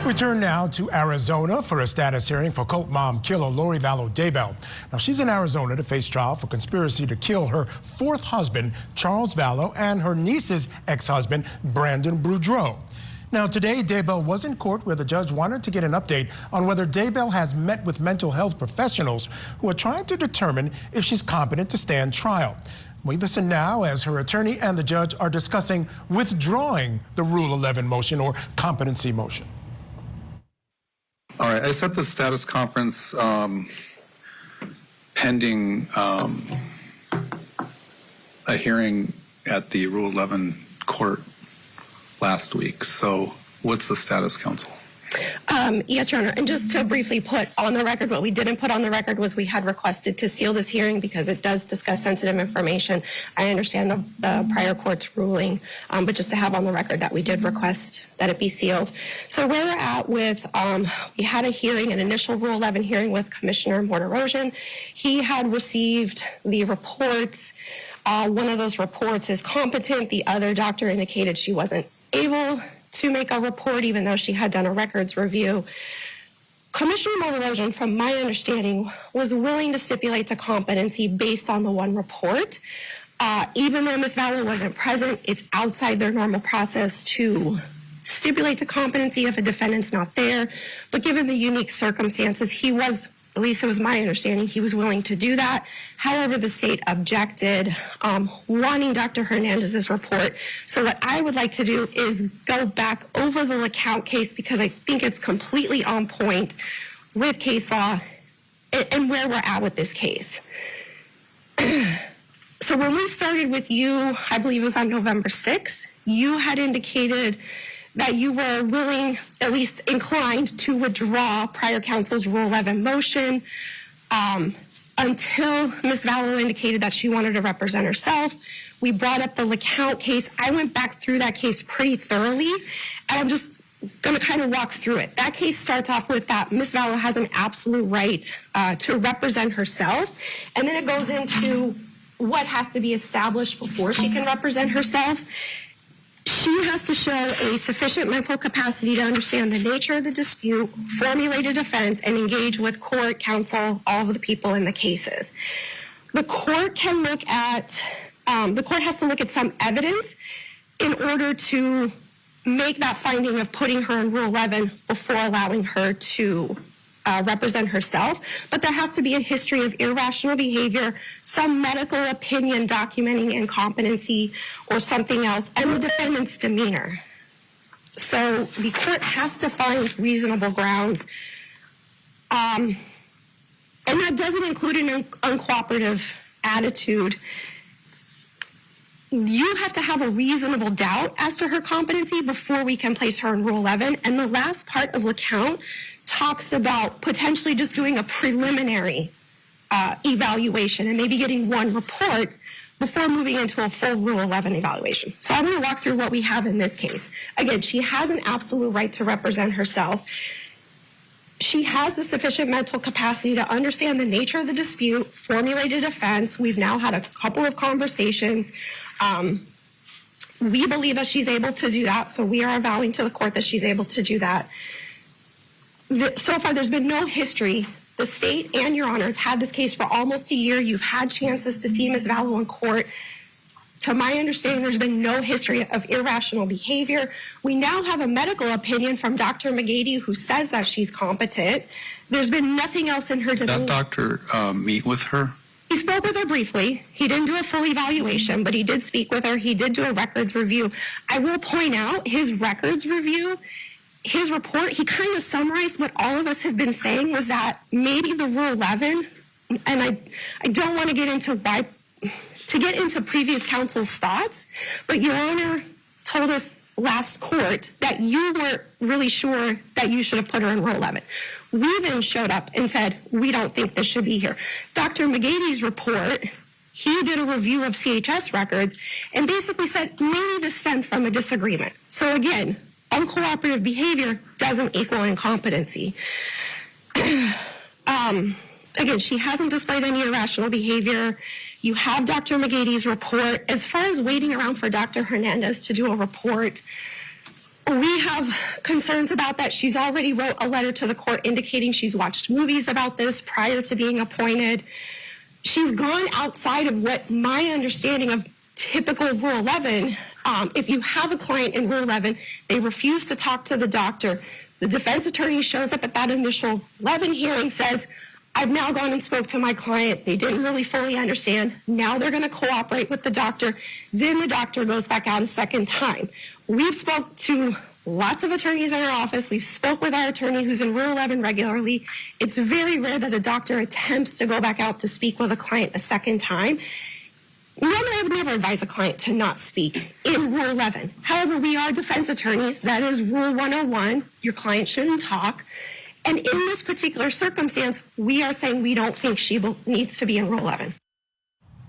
We turn now to Arizona for a status hearing for cult mom killer Lori Vallow Daybell. Now, she's in Arizona to face trial for conspiracy to kill her fourth husband, Charles Vallow, and her niece's ex-husband, Brandon Boudreaux. Now, today, Daybell was in court where the judge wanted to get an update on whether Daybell has met with mental health professionals who are trying to determine if she's competent to stand trial. We listen now as her attorney and the judge are discussing withdrawing the Rule 11 motion or competency motion. All right, I set the status conference pending a hearing at the Rule 11 court last week. So what's the status, counsel? Yes, Your Honor, and just to briefly put on the record, what we didn't put on the record was we had requested to seal this hearing because it does discuss sensitive information. I understand the prior court's ruling, but just to have on the record that we did request that it be sealed. So where we're at with, we had a hearing, an initial Rule 11 hearing with Commissioner Boudreaux. He had received the reports. One of those reports is competent. The other doctor indicated she wasn't able to make a report, even though she had done a records review. Commissioner Boudreaux, from my understanding, was willing to stipulate to competency based on the one report. Even though Ms. Vallow wasn't present, it's outside their normal process to stipulate to competency if a defendant's not there. But given the unique circumstances, he was, at least it was my understanding, he was willing to do that. However, the state objected, wanting Dr. Hernandez's report. So what I would like to do is go back over the LeCount case because I think it's completely on point with case law and where we're at with this case. So when we started with you, I believe it was on November 6th, you had indicated that you were willing, at least inclined, to withdraw prior counsel's Rule 11 motion until Ms. Vallow indicated that she wanted to represent herself. We brought up the LeCount case. I went back through that case pretty thoroughly, and I'm just going to kind of walk through it. That case starts off with that Ms. Vallow has an absolute right to represent herself, and then it goes into what has to be established before she can represent herself. She has to show a sufficient mental capacity to understand the nature of the dispute, formulate a defense, and engage with court, counsel, all of the people in the cases. The court can look at, the court has to look at some evidence in order to make that finding of putting her in Rule 11 before allowing her to represent herself. But there has to be a history of irrational behavior, some medical opinion documenting incompetency or something else, and the defendant's demeanor. So the court has to find reasonable grounds. And that doesn't include an uncooperative attitude. You have to have a reasonable doubt as to her competency before we can place her in Rule 11. And the last part of LeCount talks about potentially just doing a preliminary evaluation and maybe getting one report before moving into a full Rule 11 evaluation. So I'm going to walk through what we have in this case. Again, she has an absolute right to represent herself. She has the sufficient mental capacity to understand the nature of the dispute, formulate a defense. We've now had a couple of conversations. We believe that she's able to do that, so we are avowing to the court that she's able to do that. So far, there's been no history. The state and Your Honors had this case for almost a year. You've had chances to see Ms. Vallow in court. To my understanding, there's been no history of irrational behavior. We now have a medical opinion from Dr. McGady who says that she's competent. There's been nothing else in her demeanor. Did that doctor meet with her? He spoke with her briefly. He didn't do a full evaluation, but he did speak with her. He did do a records review. I will point out his records review, his report, he kind of summarized what all of us have been saying was that maybe the Rule 11, and I don't want to get into previous counsel's thoughts, but Your Honor told us last court that you weren't really sure that you should have put her in Rule 11. We then showed up and said, we don't think this should be here. Dr. McGady's report, he did a review of CHS records and basically said maybe this stemmed from a disagreement. So again, uncooperative behavior doesn't equal incompetency. Again, she hasn't displayed any irrational behavior. You have Dr. McGady's report. As far as waiting around for Dr. Hernandez to do a report, We have concerns about that. She's already wrote a letter to the court indicating she's watched movies about this prior to being appointed. She's gone outside of what my understanding of typical Rule 11. If you have a client in Rule 11, they refuse to talk to the doctor. The defense attorney shows up at that initial 11 hearing, says, I've now gone and spoke to my client. They didn't really fully understand. Now they're going to cooperate with the doctor. Then the doctor goes back out a second time. We've spoke to lots of attorneys in our office. We've spoke with our attorney who's in Rule 11 regularly. It's very rare that a doctor attempts to go back out to speak with a client a second time. Normally, I would never advise a client to not speak in Rule 11. However, we are defense attorneys. That is Rule 101. Your client shouldn't talk. And in this particular circumstance, we are saying we don't think she needs to be in Rule 11.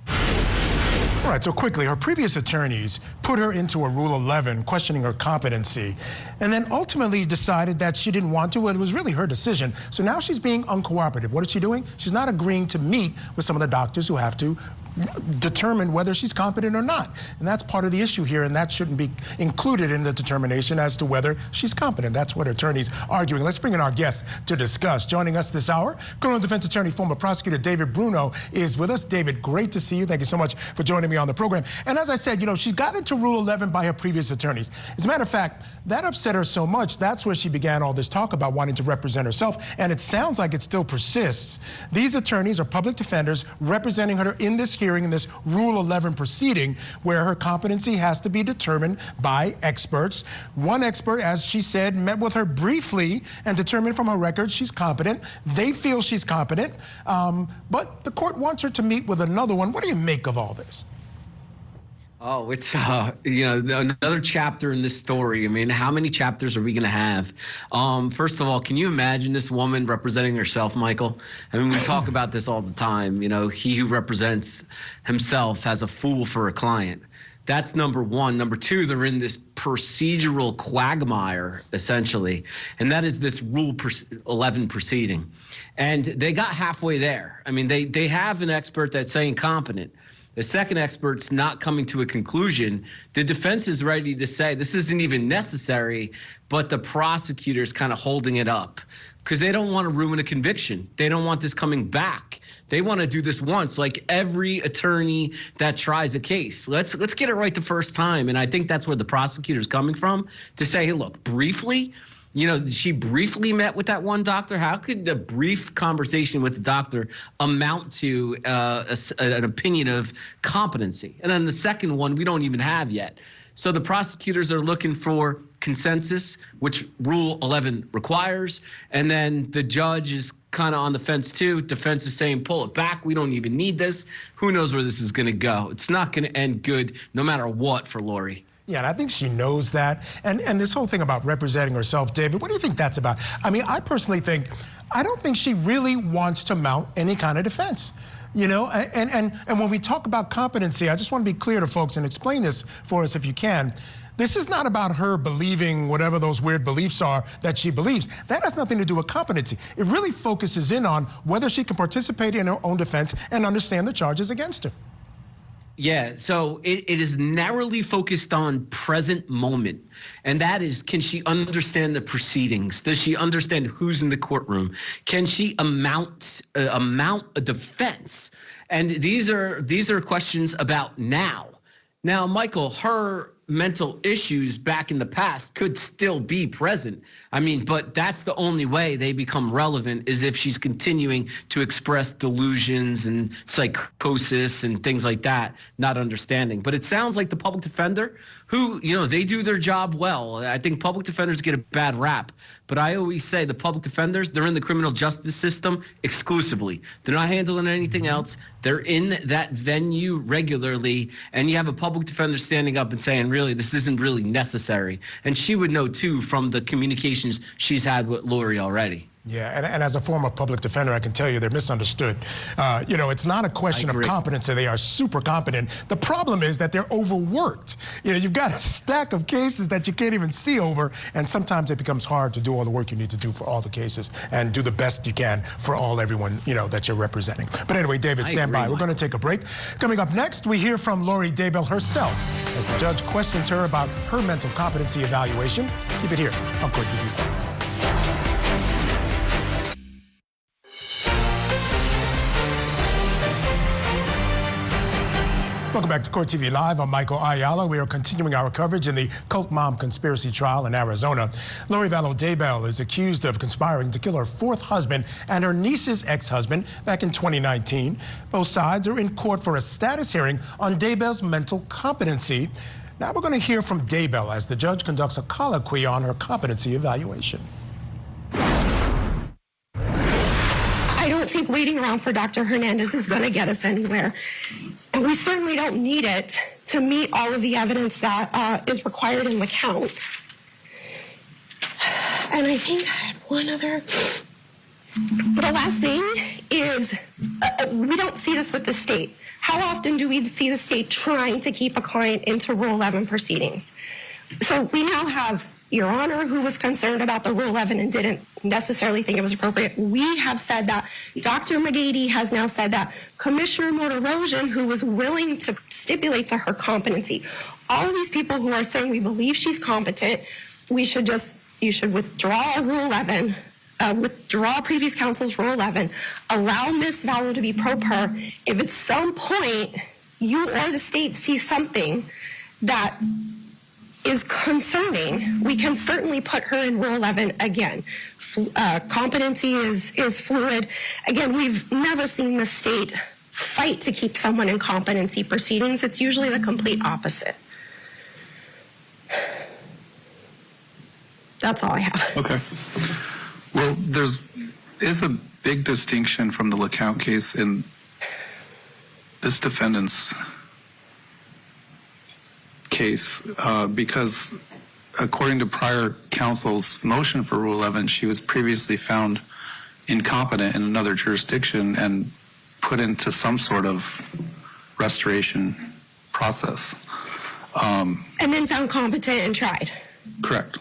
All right, so quickly, her previous attorneys put her into a Rule 11, questioning her competency, and then ultimately decided that she didn't want to. It was really her decision. So now she's being uncooperative. What is she doing? She's not agreeing to meet with some of the doctors who have to determine whether she's competent or not. And that's part of the issue here, and that shouldn't be included in the determination as to whether she's competent. That's what attorneys are arguing. Let's bring in our guests to discuss. Joining us this hour, criminal defense attorney, former prosecutor David Boudreaux is with us. David, great to see you. Thank you so much for joining me on the program. And as I said, you know, she got into Rule 11 by her previous attorneys. As a matter of fact, that upset her so much, that's where she began all this talk about wanting to represent herself, and it sounds like it still persists. These attorneys are public defenders representing her in this hearing, in this Rule 11 proceeding, where her competency has to be determined by experts. One expert, as she said, met with her briefly and determined from her record she's competent. They feel she's competent, but the court wants her to meet with another one. What do you make of all this? Oh, it's, you know, another chapter in this story. I mean, how many chapters are we going to have? First of all, can you imagine this woman representing herself, Michael? I mean, we talk about this all the time. You know, he who represents himself has a fool for a client. That's number one. Number two, they're in this procedural quagmire, essentially, and that is this Rule 11 proceeding. And they got halfway there. I mean, they have an expert that's saying competent. The second expert's not coming to a conclusion. The defense is ready to say this isn't even necessary, but the prosecutor's kind of holding it up because they don't want to ruin a conviction. They don't want this coming back. They want to do this once, like every attorney that tries a case. Let's get it right the first time. And I think that's where the prosecutor's coming from, to say, hey, look, briefly, you know, she briefly met with that one doctor. How could a brief conversation with the doctor amount to an opinion of competency? And then the second one we don't even have yet. So the prosecutors are looking for consensus, which Rule 11 requires. And then the judge is kind of on the fence too. Defense is saying, pull it back. We don't even need this. Who knows where this is going to go? It's not going to end good no matter what for Lori. Yeah, and I think she knows that. And this whole thing about representing herself, David, what do you think that's about? I mean, I personally think, I don't think she really wants to mount any kind of defense. You know, and when we talk about competency, I just want to be clear to folks and explain this for us if you can. This is not about her believing whatever those weird beliefs are that she believes. That has nothing to do with competency. It really focuses in on whether she can participate in her own defense and understand the charges against her. Yeah, so it is narrowly focused on present moment. And that is, can she understand the proceedings? Does she understand who's in the courtroom? Can she mount a defense? And these are questions about now. Now, Michael, her mental issues back in the past could still be present. I mean, but that's the only way they become relevant, is if she's continuing to express delusions and psychosis and things like that, not understanding. But it sounds like the public defender, who, you know, they do their job well. I think public defenders get a bad rap, but I always say the public defenders, they're in the criminal justice system exclusively. They're not handling anything else. They're in that venue regularly, and you have a public defender standing up and saying, really, this isn't really necessary. And she would know, too, from the communications she's had with Lori already. Yeah, and as a former public defender, I can tell you they're misunderstood. You know, it's not a question of competency. They are super competent. The problem is that they're overworked. You know, you've got a stack of cases that you can't even see over, and sometimes it becomes hard to do all the work you need to do for all the cases and do the best you can for everyone, you know, that you're representing. But anyway, David, stand by. We're going to take a break. Coming up next, we hear from Vallow Daybell herself as the judge questions her about her mental competency evaluation. Keep it here on Court TV. Welcome back to Court TV Live. I'm Michael Ayala. We are continuing our coverage in the cult mom conspiracy trial in Arizona. Vallow Daybell is accused of conspiring to kill her fourth husband and her niece's ex-husband back in 2019. Both sides are in court for a status hearing on Daybell's mental competency. Now we're going to hear from Daybell as the judge conducts a colloquy on her competency evaluation. I don't think waiting around for Dr. Hernandez is going to get us anywhere. And we certainly don't need it to meet all of the evidence that is required in the count. And I think I had one other. The last thing is we don't see this with the state. How often do we see the state trying to keep a client into Rule 11 proceedings? So we now have Your Honor, who was concerned about the Rule 11 and didn't necessarily think it was appropriate. We have said that. Dr. McGady has now said that. Commissioner Motorosian, who was willing to stipulate to her competency. All of these people who are saying we believe she's competent, you should withdraw Rule 11, withdraw previous counsel's Rule 11, allow Ms. Vallow to be pro per. If at some point you or the state see something that is concerning, we can certainly put her in Rule 11 again. Competency is fluid. Again, we've never seen the state fight to keep someone in competency proceedings. It's usually the complete opposite. That's all I have. Okay. Well, is a big distinction from the LeCount case in this defendant's case because according to prior counsel's motion for Rule 11, she was previously found incompetent in another jurisdiction and put into some sort of restoration process. And then found competent and tried. Correct.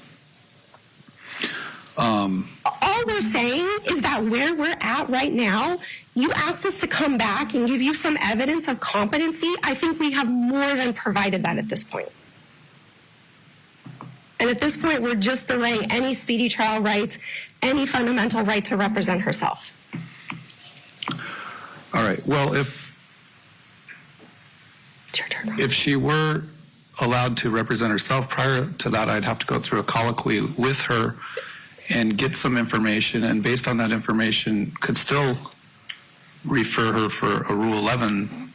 All we're saying is that where we're at right now, you asked us to come back and give you some evidence of competency. I think we have more than provided that at this point. And at this point, we're just delaying any speedy trial rights, any fundamental right to represent herself. All right. Well, if she were allowed to represent herself prior to that, I'd have to go through a colloquy with her and get some information, and based on that information, could still refer her for a Rule 11,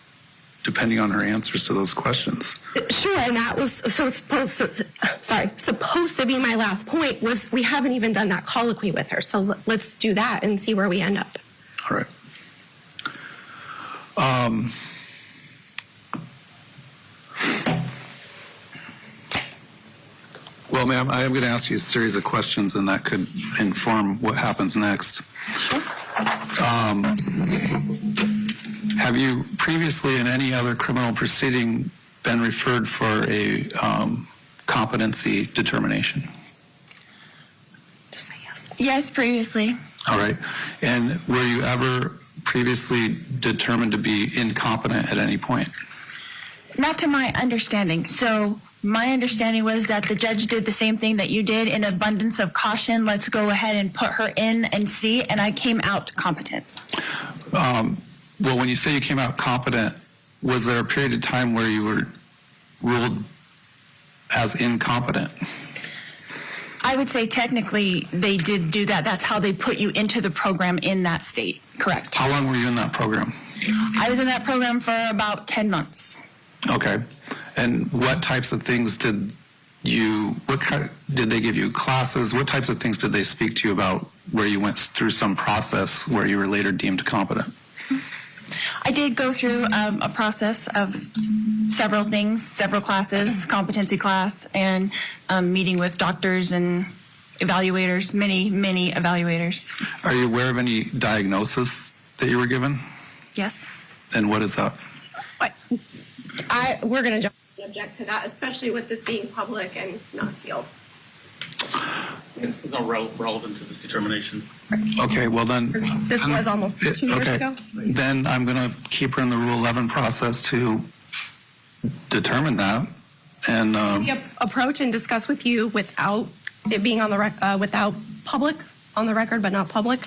depending on her answers to those questions. Sure, and that was supposed to be my last point. Was we haven't even done that colloquy with her, so let's do that and see where we end up. All right. Well, ma'am, I am going to ask you a series of questions, and that could inform what happens next. Have you previously, in any other criminal proceeding, been referred for a competency determination? Just say yes. Yes, previously. All right. And were you ever previously determined to be incompetent at any point? Not to my understanding. So my understanding was that the judge did the same thing that you did. In abundance of caution, let's go ahead and put her in and see, and I came out competent. Well, when you say you came out competent, was there a period of time where you were ruled as incompetent? I would say technically they did do that. That's how they put you into the program in that state. Correct. How long were you in that program? I was in that program for about 10 months. Okay. And what types of things did they give you classes? What types of things did they speak to you about where you went through some process where you were later deemed competent? I did go through a process of several things, several classes, competency class, and meeting with doctors and evaluators, many evaluators. Are you aware of any diagnosis that you were given? Yes. And what is that? We're going to object to that, especially with this being public and not sealed. It's not relevant to this determination. Okay, well then. This was almost 2 years ago. Then I'm going to keep her in the Rule 11 process to determine that. And We approach and discuss with you without it being on the without public on the record, but not public.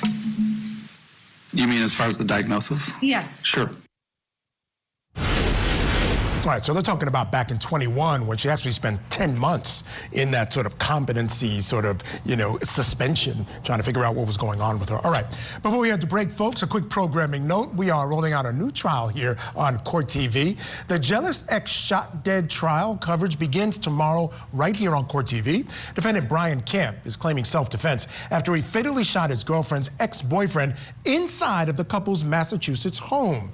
you mean as far as the diagnosis? Yes. Sure. All right, so they're talking about back in 21 when she actually spent 10 months in that sort of competency sort of, suspension, trying to figure out what was going on with her. All right, before we head to break, folks, a quick programming note. We are rolling out a new trial here on Court TV. The Jealous Ex Shot Dead trial coverage begins tomorrow right here on Court TV. Defendant Brian Camp is claiming self-defense after he fatally shot his girlfriend's ex-boyfriend inside of the couple's Massachusetts home.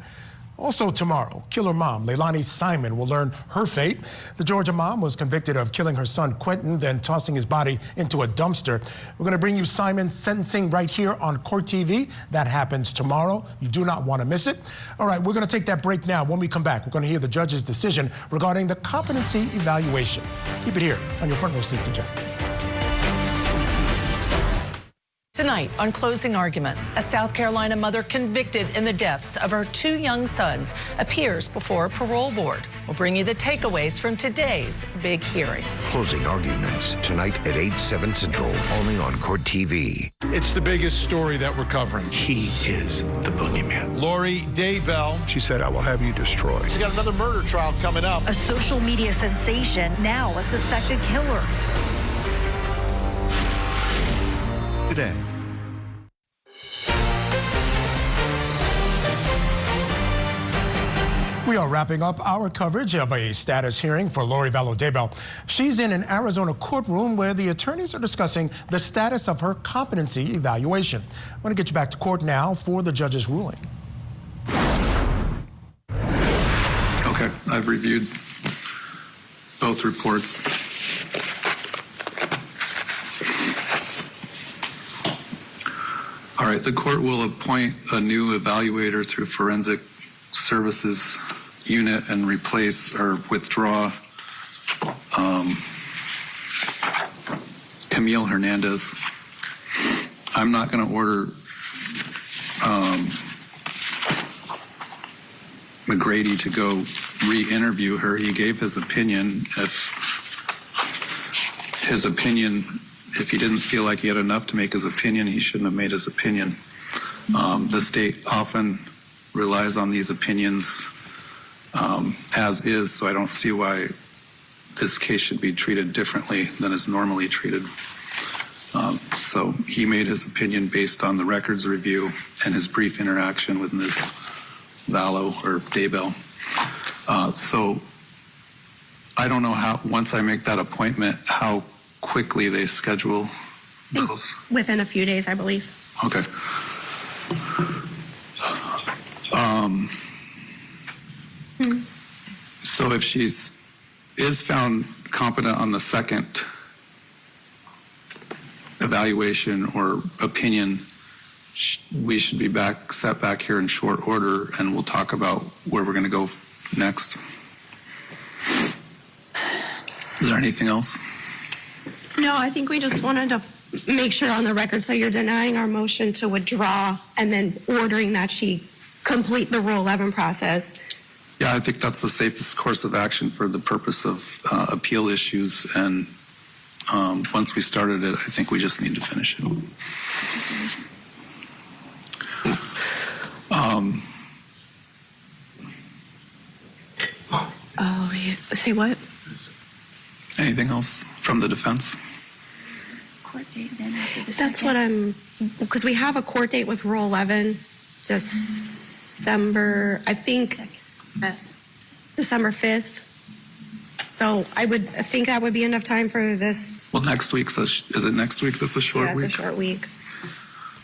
Also tomorrow, killer mom Leilani Simon will learn her fate. The Georgia mom was convicted of killing her son Quentin, then tossing his body into a dumpster. We're going to bring you Simon's sentencing right here on Court TV. That happens tomorrow. You do not want to miss it. All right, we're going to take that break now. When we come back, we're going to hear the judge's decision regarding the competency evaluation. Keep it here on your front row seat to justice. Tonight on Closing Arguments, a South Carolina mother convicted in the deaths of her 2 young sons appears before a parole board. We'll bring you the takeaways from today's big hearing. Closing Arguments tonight at 8/7 Central, only on Court TV. It's the biggest story that we're covering. He is the boogeyman. Vallow Daybell. She said, I will have you destroyed. She's got another murder trial coming up. A social media sensation, now a suspected killer. Today. We are wrapping up our coverage of a status hearing for Vallow Daybell. She's in an Arizona courtroom where the attorneys are discussing the status of her competency evaluation. I want to get you back to court now for the judge's ruling. Okay, I've reviewed both reports. All right, the court will appoint a new evaluator through Forensic Services Unit and replace or withdraw Camille Hernandez. I'm not going to order McGrady to go re-interview her. He gave his opinion. If he didn't feel like he had enough to make his opinion, he shouldn't have made his opinion. The state often relies on these opinions as is, so I don't see why this case should be treated differently than is normally treated. So he made his opinion based on the records review and his brief interaction with Ms. Vallow or Daybell. So I don't know how, once I make that appointment, how quickly they schedule those. Within a few days, I believe. Okay. So if is found competent on the second evaluation or opinion, we should be set back here in short order, and we'll talk about where we're going to go next. Is there anything else? No, I think we just wanted to make sure on the record, so you're denying our motion to withdraw and then ordering that she complete the Rule 11 process. Yeah, I think that's the safest course of action for the purpose of appeal issues. And once we started it, I think we just need to finish it. Oh, yeah. Say what? Anything else from the defense? Court date then after the That's second. because we have a court date with Rule 11, December, I think, December 5th. So I think that would be enough time for this. Well, next week, is it next week that's a short week? It's a short week.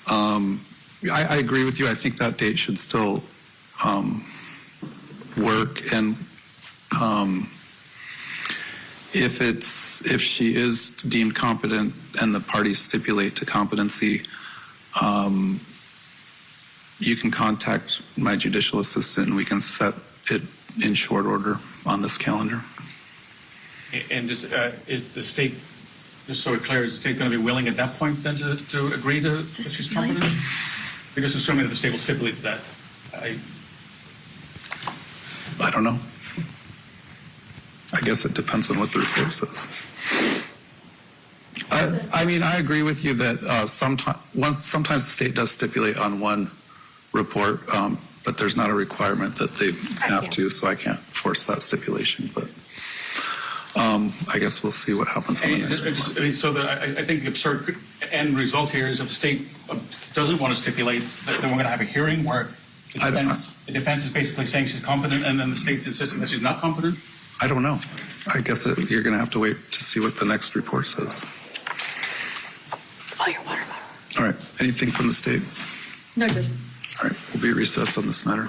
I agree with you. I think that date should still work. And If she is deemed competent and the parties stipulate to competency, you can contact my judicial assistant and we can set it in short order on this calendar. And just, is the state, just so we're clear, is the state going to be willing at that point then to agree to that she's competent? Because assuming that the state will stipulate to that. I don't know. I guess it depends on what the report says. I mean, I agree with you that sometimes the state does stipulate on one report, but there's not a requirement that they have to, so I can't force that stipulation. But I guess we'll see what happens on the next report. So I think the absurd end result here is if the state doesn't want to stipulate, then we're going to have a hearing where the defense is basically saying she's competent and then the state's insisting that she's not competent? I don't know. I guess you're going to have to wait to see what the next report says. Oh, your water bottle. All right. Anything from the state? No, Judge. All right. We'll be recessed on this matter.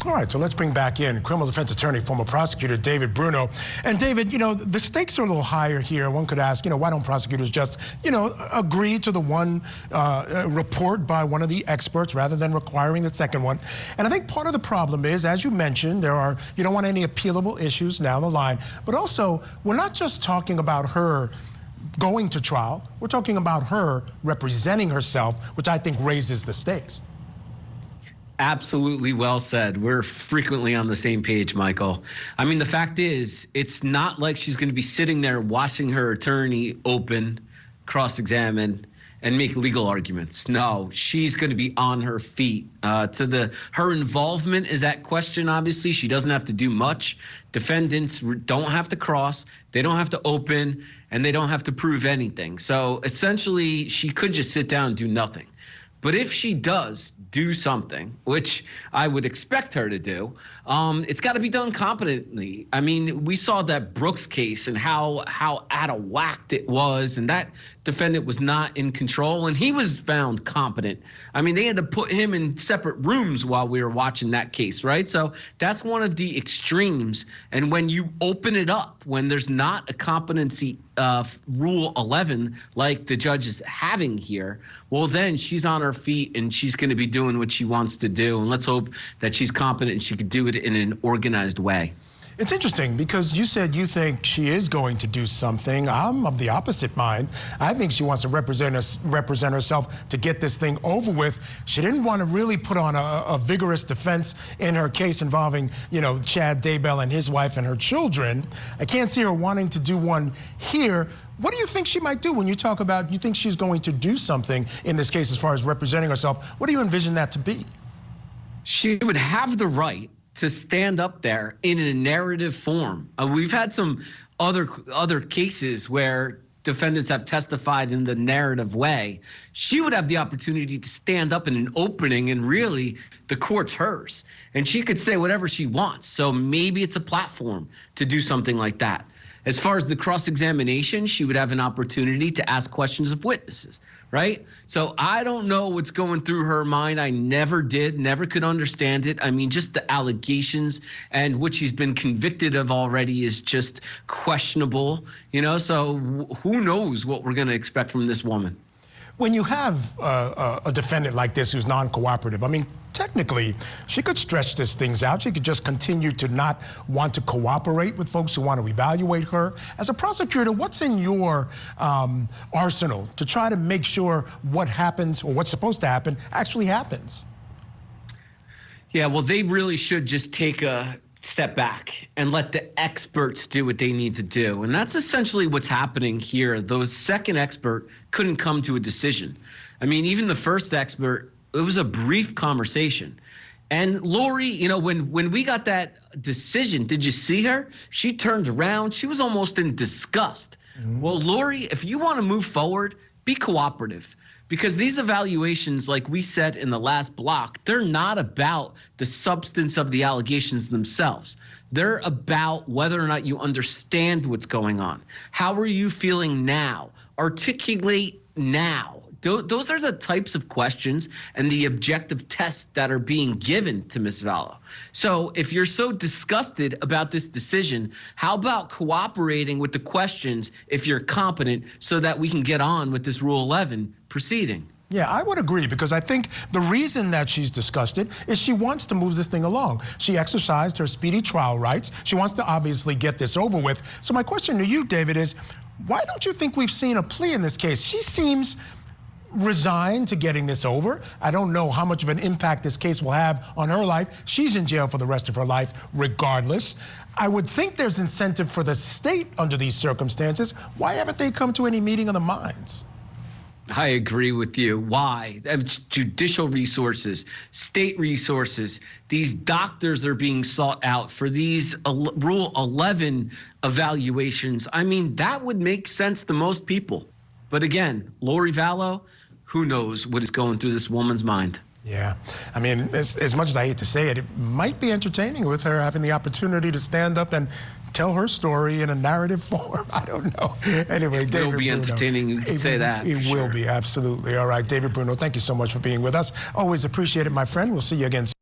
All right, so let's bring back in criminal defense attorney, former prosecutor David Boudreaux. And David, the stakes are a little higher here. One could ask, why don't prosecutors just, agree to the one report by one of the experts rather than requiring the second one? And I think part of the problem is, as you mentioned, you don't want any appealable issues down the line, but also we're not just talking about her going to trial, we're talking about her representing herself, which I think raises the stakes. Absolutely well said. We're frequently on the same page, Michael. I mean, the fact is, it's not like she's going to be sitting there watching her attorney open, cross-examine, and make legal arguments. No, she's going to be on her feet. Her involvement is at question, obviously. She doesn't have to do much. Defendants don't have to cross, they don't have to open, and they don't have to prove anything. So essentially, she could just sit down and do nothing. But if she does do something, which I would expect her to do, it's got to be done competently. I mean, we saw that Brooks case and how out of whack it was, and that defendant was not in control, and he was found competent. I mean, they had to put him in separate rooms while we were watching that case, right? So that's one of the extremes. And when you open it up, when there's not a competency Rule 11 like the judge is having here, well, then she's on her feet and she's going to be doing what she wants to do. And let's hope that she's competent and she could do it in an organized way. It's interesting because you said you think she is going to do something. I'm of the opposite mind. I think she wants to represent herself to get this thing over with. She didn't want to really put on a vigorous defense in her case involving, Chad Daybell and his wife and her children. I can't see her wanting to do one here. What do you think she might do when you talk about you think she's going to do something in this case as far as representing herself? What do you envision that to be? She would have the right to stand up there in a narrative form. We've had some other cases where defendants have testified in the narrative way. She would have the opportunity to stand up in an opening and really the court's hers. And she could say whatever she wants. So maybe it's a platform to do something like that. As far as the cross-examination, she would have an opportunity to ask questions of witnesses, right? So I don't know what's going through her mind. I never could understand it. I mean, just the allegations and what she's been convicted of already is just questionable, so who knows what we're going to expect from this woman. When you have a defendant like this who's non-cooperative, I mean, technically, she could stretch these things out. She could just continue to not want to cooperate with folks who want to evaluate her. As a prosecutor, what's in your arsenal to try to make sure what happens or what's supposed to happen actually happens? Yeah, well, they really should just take a step back and let the experts do what they need to do. And that's essentially what's happening here. The second expert couldn't come to a decision. I mean, even the first expert, it was a brief conversation. And Lori, when we got that decision, did you see her? She turned around. She was almost in disgust. Mm-hmm. Well, Lori, if you want to move forward, be cooperative. Because these evaluations, like we said in the last block, they're not about the substance of the allegations themselves. They're about whether or not you understand what's going on. How are you feeling now? Articulate now. Those are the types of questions and the objective tests that are being given to Ms. Vallow. So if you're so disgusted about this decision, how about cooperating with the questions if you're competent so that we can get on with this Rule 11 proceeding? Yeah, I would agree, because I think the reason that she's disgusted is she wants to move this thing along. She exercised her speedy trial rights. She wants to obviously get this over with. So my question to you, David, is why don't you think we've seen a plea in this case? She seems resigned to getting this over. I don't know how much of an impact this case will have on her life. She's in jail for the rest of her life regardless. I would think there's incentive for the state under these circumstances. Why haven't they come to any meeting of the minds? I agree with you. Why? Judicial resources, state resources. These doctors are being sought out for these Rule 11 evaluations. I mean, that would make sense to most people. But again, Lori Vallow, who knows what is going through this woman's mind? Yeah. I mean, as much as I hate to say it, it might be entertaining with her having the opportunity to stand up and tell her story in a narrative form. I don't know. Anyway, David Bruno. It will be entertaining, you can say that. It will be, absolutely. All right, David Bruno, thank you so much for being with us. Always appreciate it, my friend. We'll see you again soon.